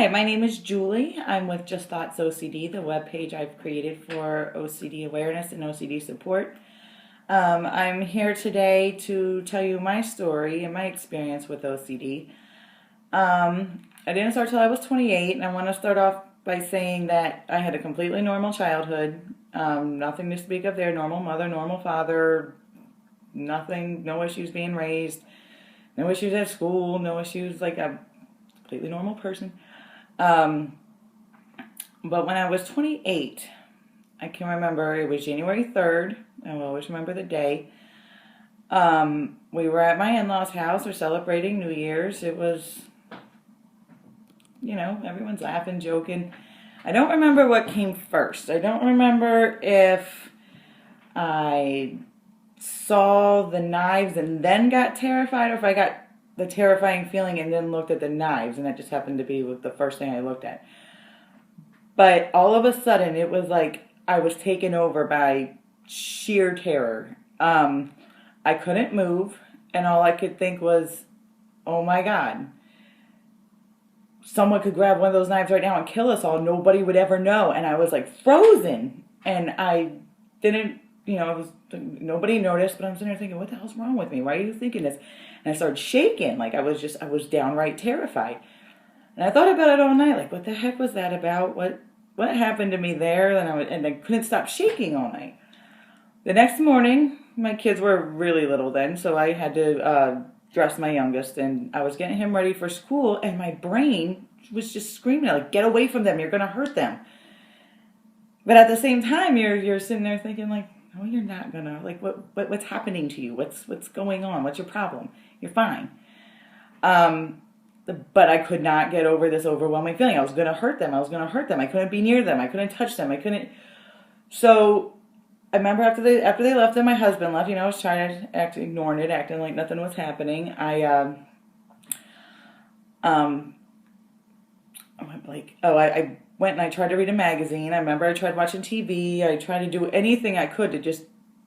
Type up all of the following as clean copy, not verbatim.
Hi, my name is Julie. I'm with Just Thoughts OCD, the webpage I've created for OCD awareness and OCD support. I'm here today to tell you my story and my experience with OCD. I didn't start till I was 28, and I want to start off by saying that I had a completely normal childhood. Nothing to speak of there. Normal mother, normal father, nothing, no issues being raised, no issues at school, no issues, like a completely normal person. But when I was 28, I can remember it was January 3rd. I will always remember the day. We were at my in-laws' house. We're celebrating New Year's. It was, everyone's laughing, joking. I don't remember what came first. I don't remember if I saw the knives and then got terrified, or if I got the terrifying feeling and then looked at the knives, and that just happened to be the first thing I looked at. But all of a sudden, it was like I was taken over by sheer terror. I couldn't move, and all I could think was, oh my God, someone could grab one of those knives right now and kill us all. Nobody would ever know. And I was like frozen, and I didn't, nobody noticed, but I'm sitting there thinking, what the hell's wrong with me? Why are you thinking this? And I started shaking, like I was downright terrified. And I thought about it all night, like, what the heck was that about? What happened to me there? And I couldn't stop shaking all night. The next morning, my kids were really little then, so I had to dress my youngest, and I was getting him ready for school, and my brain was just screaming, like, get away from them, you're going to hurt them. But at the same time, you're sitting there thinking, like, no, you're not going to. Like, what's happening to you? What's going on? What's your problem? You're fine. But I could not get over this overwhelming feeling. I was going to hurt them. I couldn't be near them. I couldn't touch them. I couldn't. So I remember after they left and my husband left, I was trying to ignoring it, acting like nothing was happening. I went and I tried to read a magazine. I remember I tried watching TV. I tried to do anything I could to just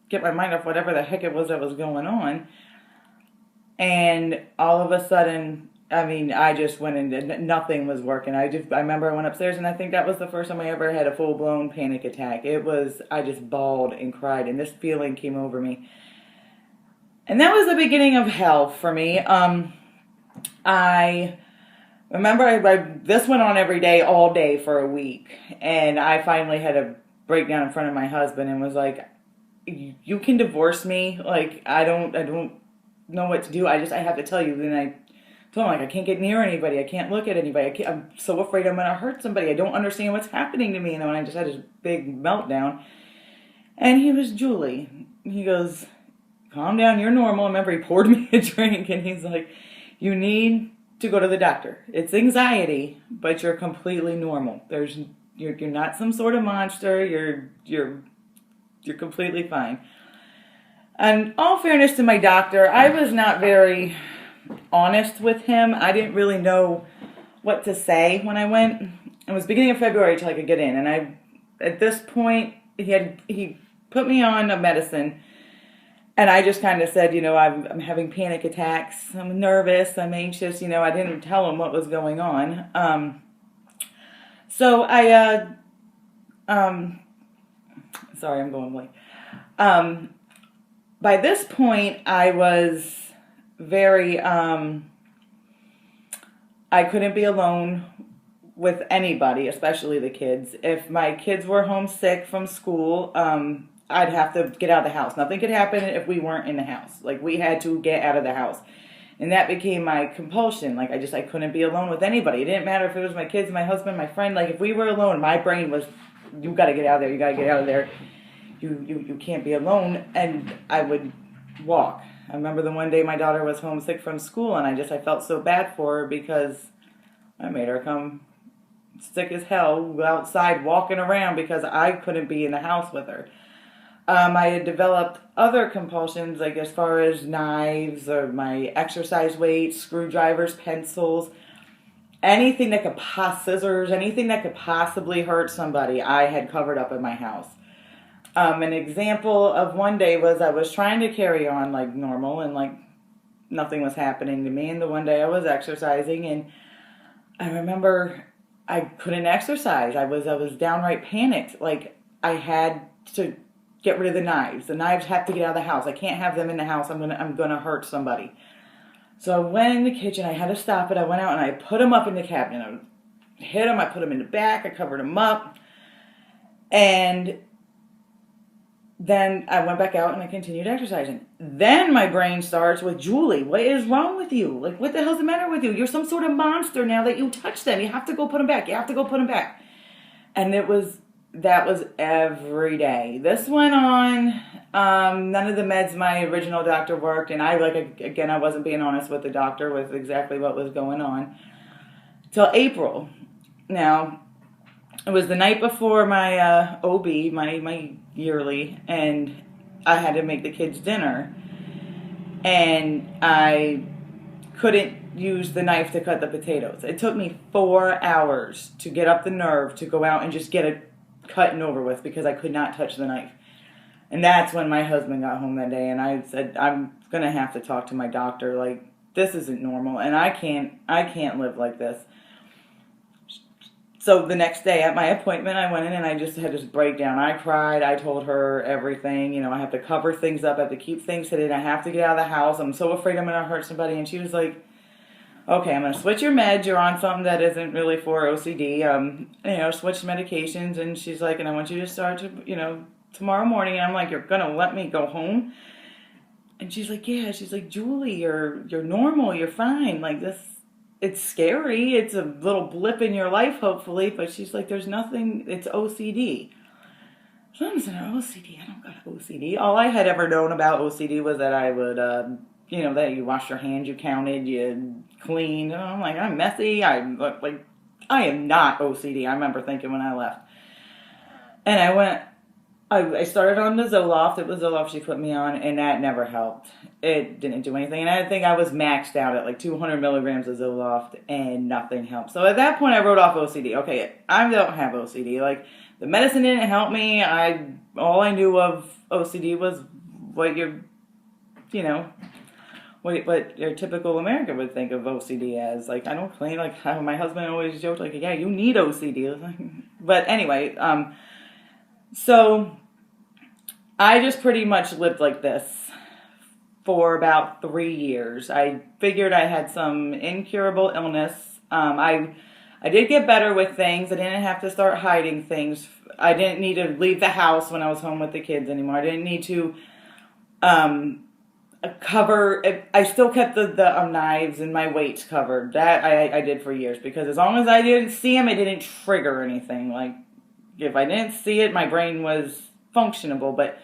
get my mind off whatever the heck it was that was going on. And all of a sudden, I just went into, nothing was working. I remember I went upstairs, and I think that was the first time I ever had a full-blown panic attack. I just bawled and cried, and this feeling came over me. And that was the beginning of hell for me. I remember this went on every day, all day for a week. And I finally had a breakdown in front of my husband and was like, you can divorce me. Like, I don't know what to do. I have to tell you. And I told him, like, I can't get near anybody. I can't look at anybody. I'm so afraid I'm going to hurt somebody. I don't understand what's happening to me. And I just had this big meltdown. And he was, Julie. He goes, calm down. You're normal. I remember he poured me a drink, and he's like, you need to go to the doctor. It's anxiety, but you're completely normal. You're not some sort of monster. You're completely fine. And all fairness to my doctor, I was not very honest with him. I didn't really know what to say when I went. It was beginning of February till I could get in, and at this point he put me on a medicine. And I just kind of said, I'm having panic attacks. I'm nervous. I'm anxious. I didn't tell him what was going on. So I, sorry, I'm going blank. By this point, I was very, I couldn't be alone with anybody, especially the kids. If my kids were homesick from school, I'd have to get out of the house. Nothing could happen if we weren't in the house. Like, we had to get out of the house. And that became my compulsion. Like, I couldn't be alone with anybody. It didn't matter if it was my kids, my husband, my friend. Like, if we were alone, my brain was, you got to get out of there. You got to get out of there. You can't be alone. And I would walk. I remember the one day my daughter was homesick from school, and I felt so bad for her because I made her come sick as hell outside walking around because I couldn't be in the house with her. I had developed other compulsions, like as far as knives or my exercise weights, screwdrivers, pencils, anything that could scissors, anything that could possibly hurt somebody, I had covered up in my house. An example of one day was I was trying to carry on like normal and like nothing was happening to me. And the one day I was exercising, and I remember I couldn't exercise. I was downright panicked. Like, I had to get rid of the knives. The knives have to get out of the house. I can't have them in the house. I'm gonna hurt somebody. So I went in the kitchen. I had to stop it. I went out and I put them up in the cabinet. I hid them. I put them in the back. I covered them up. And then I went back out and I continued exercising. Then my brain starts with, Julie, what is wrong with you? Like, what the hell's the matter with you? You're some sort of monster now that you touch them. You have to go put them back. You have to go put them back. And that was every day. This went on. None of the meds my original doctor worked. And I wasn't being honest with the doctor with exactly what was going on. Till April. Now, it was the night before my OB, my yearly, and I had to make the kids dinner. And I couldn't use the knife to cut the potatoes. It took me 4 hours to get up the nerve to go out and just get it cut and over with because I could not touch the knife. And that's when my husband got home that day, and I said, I'm going to have to talk to my doctor. Like, this isn't normal, and I can't live like this. So the next day at my appointment, I went in and I just had this breakdown. I cried. I told her everything. You know, I have to cover things up. I have to keep things hidden. I have to get out of the house. I'm so afraid I'm going to hurt somebody. And she was like, okay, I'm going to switch your meds. You're on something that isn't really for OCD. Switch medications. And she's like, and I want you to start tomorrow morning. And I'm like, you're going to let me go home? And she's like, yeah. She's like, Julie, you're normal. You're fine. Like, this. It's scary. It's a little blip in your life, hopefully. But she's like, there's nothing. It's OCD. So I'm saying, OCD? I don't got OCD. All I had ever known about OCD was that I would, that you wash your hands, you counted, you cleaned. And I'm like, I'm messy. I am not OCD. I remember thinking when I left. And I started on the Zoloft. It was Zoloft she put me on, and that never helped. It didn't do anything. And I think I was maxed out at like 200 milligrams of Zoloft, and nothing helped. So at that point, I wrote off OCD. Okay, I don't have OCD. Like, the medicine didn't help me. All I knew of OCD was what what your typical American would think of OCD as. Like, I don't claim, like, how my husband always joked, like, yeah, you need OCD. But anyway, so I just pretty much lived like this for about 3 years. I figured I had some incurable illness. I did get better with things. I didn't have to start hiding things. I didn't need to leave the house when I was home with the kids anymore. I didn't need to cover. I still kept the knives and my weights covered. That I did for years, because as long as I didn't see them, it didn't trigger anything. Like, if I didn't see it, my brain was functionable. But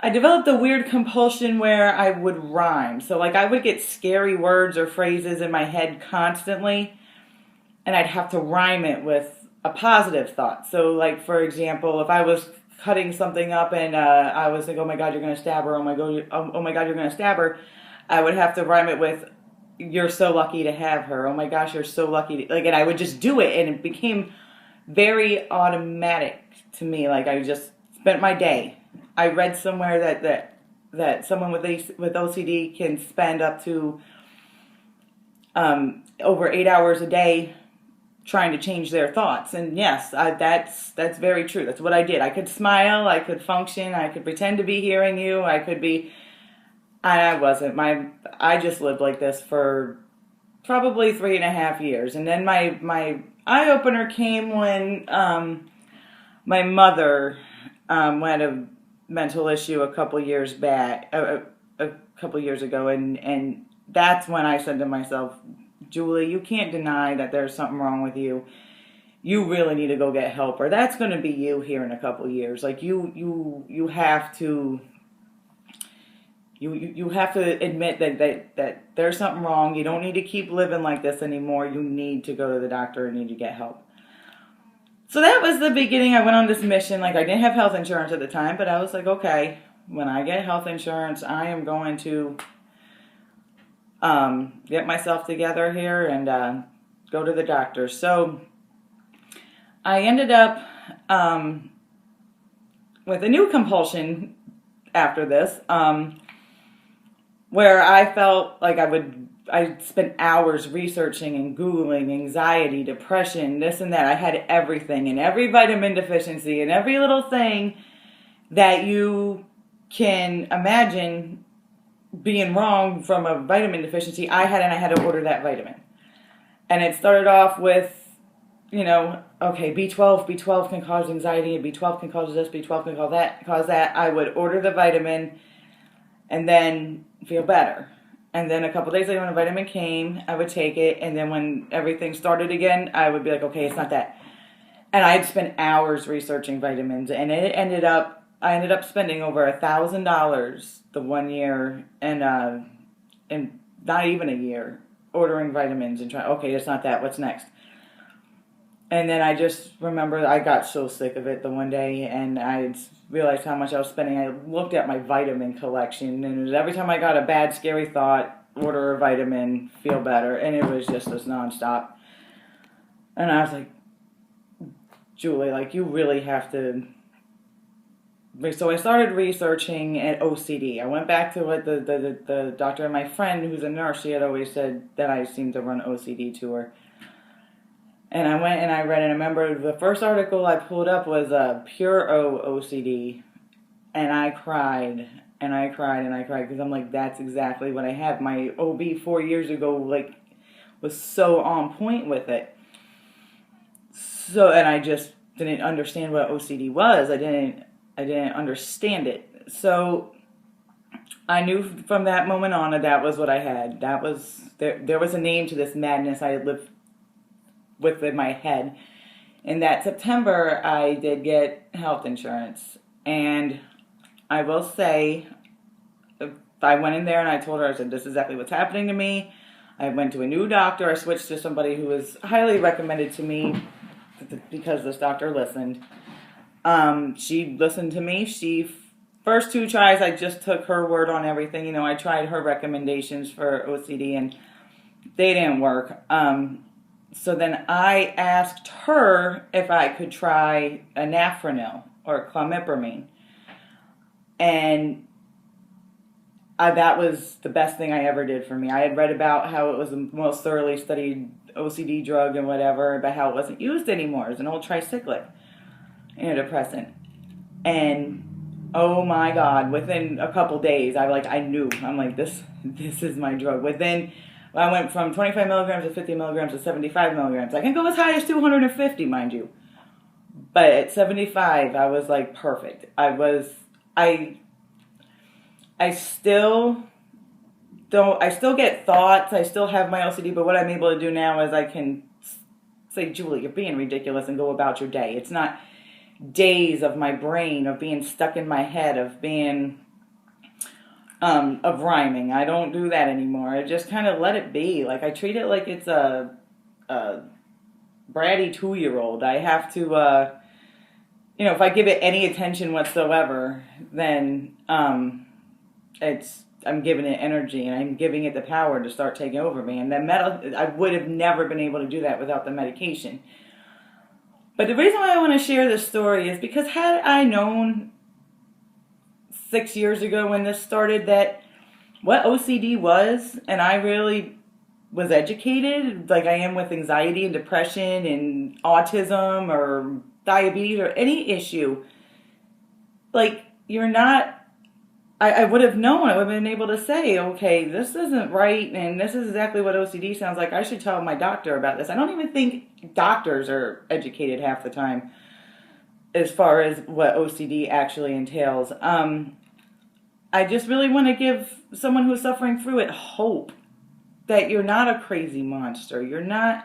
I developed a weird compulsion where I would rhyme. So, like, I would get scary words or phrases in my head constantly, and I'd have to rhyme it with a positive thought. So, like, for example, if I was cutting something up and I was like, oh my God, you're going to stab her. Oh my God, you're going to stab her. I would have to rhyme it with, you're so lucky to have her. Oh my gosh, you're so lucky. And I would just do it, and it became very automatic to me. Like, I just spent my day. I read somewhere that someone with OCD can spend up to over 8 hours a day trying to change their thoughts. And yes, that's very true. That's what I did. I could smile, I could function, I could pretend to be hearing you, I wasn't. I just lived like this for probably 3.5 years. And then my eye-opener came when my mother had a mental issue a couple years ago, and that's when I said to myself, Julie, you can't deny that there's something wrong with you. You really need to go get help, or that's going to be you here in a couple years. Like, you have to admit that there's something wrong. You don't need to keep living like this anymore. You need to go to the doctor and need to get help. So that was the beginning. I went on this mission. Like, I didn't have health insurance at the time, but I was like, okay, when I get health insurance, I am going to get myself together here and go to the doctor. So I ended up with a new compulsion after this, where I felt like I would I spent hours researching and Googling anxiety, depression, this and that. I had everything and every vitamin deficiency and every little thing that you can imagine being wrong from a vitamin deficiency. I had to order that vitamin. And it started off with, okay, B12 can cause anxiety, B12 can cause this, B12 can cause that. I would order the vitamin and then feel better. And then a couple days later when the vitamin came, I would take it. And then when everything started again, I would be like, okay, it's not that. And I'd spent hours researching vitamins. And I ended up spending over $1,000 the 1 year and not even a year ordering vitamins and trying, okay, it's not that. What's next? And then I just remember I got so sick of it the one day, and I realized how much I was spending. I looked at my vitamin collection, and it was every time I got a bad, scary thought, order a vitamin, feel better, and it was just this nonstop. And I was like, Julie, like, you really have to. So I started researching at OCD. I went back to what the doctor and my friend, who's a nurse, she had always said that I seemed to run OCD to her. And I went and I read, and I remember the first article I pulled up was Pure O OCD, and I cried, and I cried, and I cried, because I'm like, that's exactly what I have. My OB 4 years ago, like, was so on point with it. So, and I just didn't understand what OCD was. I didn't understand it. So I knew from that moment on that was what I had. That was, there was a name to this madness I had lived with in my head. In that September, I did get health insurance. And I will say, I went in there and I told her, I said, this is exactly what's happening to me. I went to a new doctor. I switched to somebody who was highly recommended to me because this doctor listened. She listened to me. First 2 tries, I just took her word on everything. I tried her recommendations for OCD and they didn't work. So then I asked her if I could try anafranil or clomipramine. And that was the best thing I ever did for me. I had read about how it was the most thoroughly studied OCD drug and whatever, but how it wasn't used anymore. It's an old tricyclic antidepressant. And oh my God, within a couple days, I knew. I'm like, this is my drug. I went from 25 milligrams to 50 milligrams to 75 milligrams. I can go as high as 250, mind you. But at 75, I was like perfect. I still get thoughts. I still have my OCD, but what I'm able to do now is I can say, Julie, you're being ridiculous, and go about your day. It's not days of my brain, of being stuck in my head, of being, of rhyming. I don't do that anymore. I just kind of let it be. Like, I treat it like it's a bratty 2-year-old. I have to, if I give it any attention whatsoever, then, I'm giving it energy, and I'm giving it the power to start taking over me. And I would have never been able to do that without the medication. But the reason why I want to share this story is because had I known 6 years ago when this started that what OCD was, and I really was educated like I am with anxiety and depression and autism or diabetes or any issue, like, you're not, I would have known. I would have been able to say, okay, this isn't right, and this is exactly what OCD sounds like. I should tell my doctor about this. I don't even think doctors are educated half the time as far as what OCD actually entails. I just really want to give someone who's suffering through it hope that you're not a crazy monster. You're not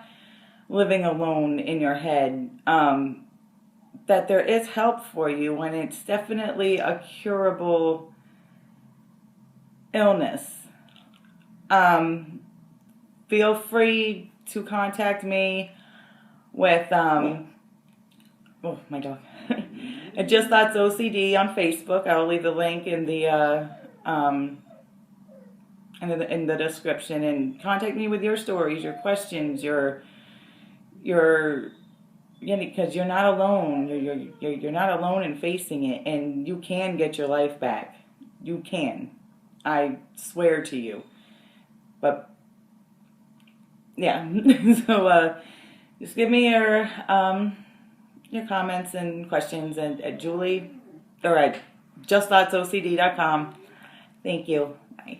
living alone in your head. That there is help for you, and it's definitely a curable illness. Feel free to contact me with oh, my dog. Just Thoughts OCD on Facebook. I will leave the link in the in the description, and contact me with your stories, your questions, your because you're not alone. You're not alone in facing it, and you can get your life back. You can. I swear to you. But yeah. So just give me your comments and questions at Julie or at justthoughtsocd.com. Thank you. Bye.